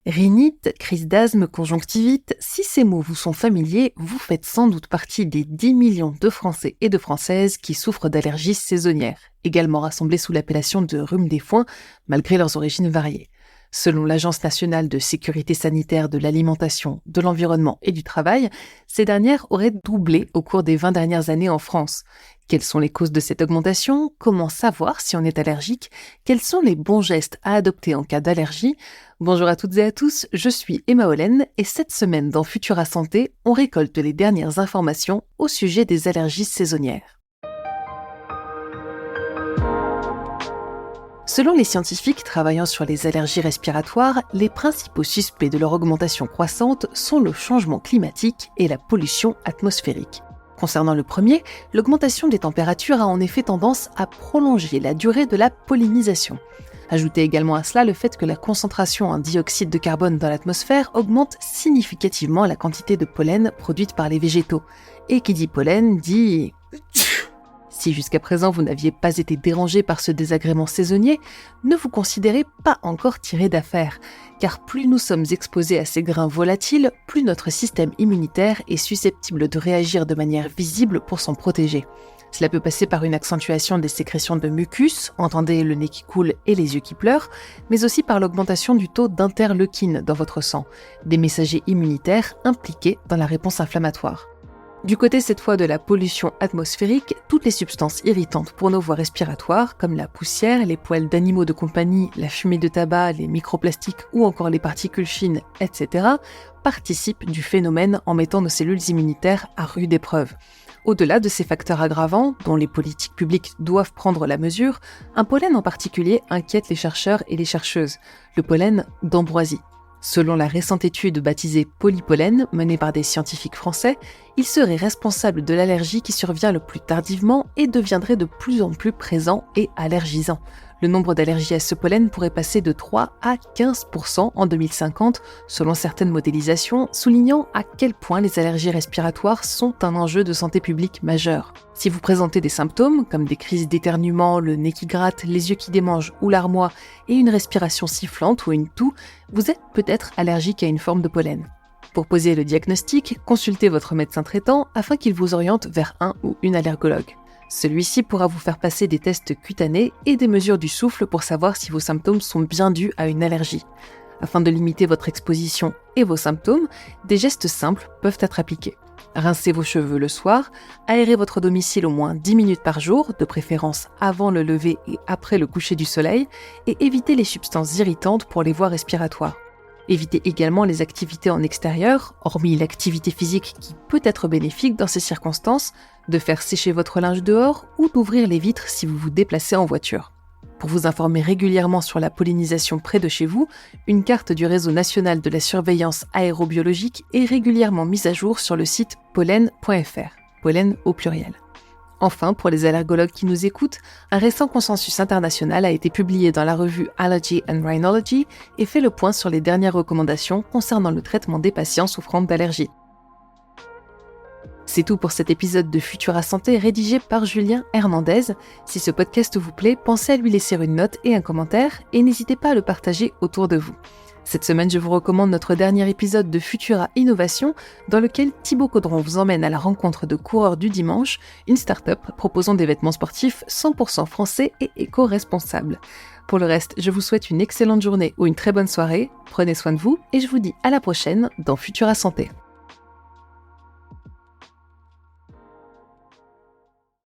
Rhinite, crise d'asthme, conjonctivite, si ces mots vous sont familiers, vous faites sans doute partie des 10 millions de Français et de Françaises qui souffrent d'allergies saisonnières, également rassemblées sous l'appellation de rhume des foins, malgré leurs origines variées. Selon l'Agence nationale de sécurité sanitaire de l'alimentation, de l'environnement et du travail, ces dernières auraient doublé au cours des 20 dernières années en France. Quelles sont les causes de cette augmentation? Comment savoir si on est allergique? Quels sont les bons gestes à adopter en cas d'allergie? Bonjour à toutes et à tous, je suis Emma Hollen et cette semaine dans Futura Santé, on récolte les dernières informations au sujet des allergies saisonnières. Selon les scientifiques travaillant sur les allergies respiratoires, les principaux suspects de leur augmentation croissante sont le changement climatique et la pollution atmosphérique. Concernant le premier, l'augmentation des températures a en effet tendance à prolonger la durée de la pollinisation. Ajoutez également à cela le fait que la concentration en dioxyde de carbone dans l'atmosphère augmente significativement la quantité de pollen produite par les végétaux. Et qui dit pollen dit... Si jusqu'à présent vous n'aviez pas été dérangé par ce désagrément saisonnier, ne vous considérez pas encore tiré d'affaire, car plus nous sommes exposés à ces grains volatiles, plus notre système immunitaire est susceptible de réagir de manière visible pour s'en protéger. Cela peut passer par une accentuation des sécrétions de mucus, entendez le nez qui coule et les yeux qui pleurent, mais aussi par l'augmentation du taux d'interleukine dans votre sang, des messagers immunitaires impliqués dans la réponse inflammatoire. Du côté cette fois de la pollution atmosphérique, toutes les substances irritantes pour nos voies respiratoires, comme la poussière, les poils d'animaux de compagnie, la fumée de tabac, les microplastiques ou encore les particules fines, etc., participent du phénomène en mettant nos cellules immunitaires à rude épreuve. Au-delà de ces facteurs aggravants, dont les politiques publiques doivent prendre la mesure, un pollen en particulier inquiète les chercheurs et les chercheuses, le pollen d'ambroisie. Selon la récente étude baptisée Polypollen, menée par des scientifiques français, il serait responsable de l'allergie qui survient le plus tardivement et deviendrait de plus en plus présent et allergisant. Le nombre d'allergies à ce pollen pourrait passer de 3 à 15% en 2050, selon certaines modélisations, soulignant à quel point les allergies respiratoires sont un enjeu de santé publique majeur. Si vous présentez des symptômes, comme des crises d'éternuement, le nez qui gratte, les yeux qui démangent ou l'armoie, et une respiration sifflante ou une toux, vous êtes peut-être allergique à une forme de pollen. Pour poser le diagnostic, consultez votre médecin traitant afin qu'il vous oriente vers un ou une allergologue. Celui-ci pourra vous faire passer des tests cutanés et des mesures du souffle pour savoir si vos symptômes sont bien dus à une allergie. Afin de limiter votre exposition et vos symptômes, des gestes simples peuvent être appliqués. Rincez vos cheveux le soir, aérez votre domicile au moins 10 minutes par jour, de préférence avant le lever et après le coucher du soleil, et évitez les substances irritantes pour les voies respiratoires. Évitez également les activités en extérieur, hormis l'activité physique qui peut être bénéfique dans ces circonstances, de faire sécher votre linge dehors ou d'ouvrir les vitres si vous vous déplacez en voiture. Pour vous informer régulièrement sur la pollinisation près de chez vous, une carte du réseau national de la surveillance aérobiologique est régulièrement mise à jour sur le site pollen.fr, pollen au pluriel. Enfin, pour les allergologues qui nous écoutent, un récent consensus international a été publié dans la revue Allergy and Rhinology et fait le point sur les dernières recommandations concernant le traitement des patients souffrant d'allergies. C'est tout pour cet épisode de Futura Santé rédigé par Julien Hernandez. Si ce podcast vous plaît, pensez à lui laisser une note et un commentaire et n'hésitez pas à le partager autour de vous. Cette semaine, je vous recommande notre dernier épisode de Futura Innovation dans lequel Thibaut Caudron vous emmène à la rencontre de Coureurs du Dimanche, une start-up proposant des vêtements sportifs 100% français et éco-responsables. Pour le reste, je vous souhaite une excellente journée ou une très bonne soirée, prenez soin de vous et je vous dis à la prochaine dans Futura Santé.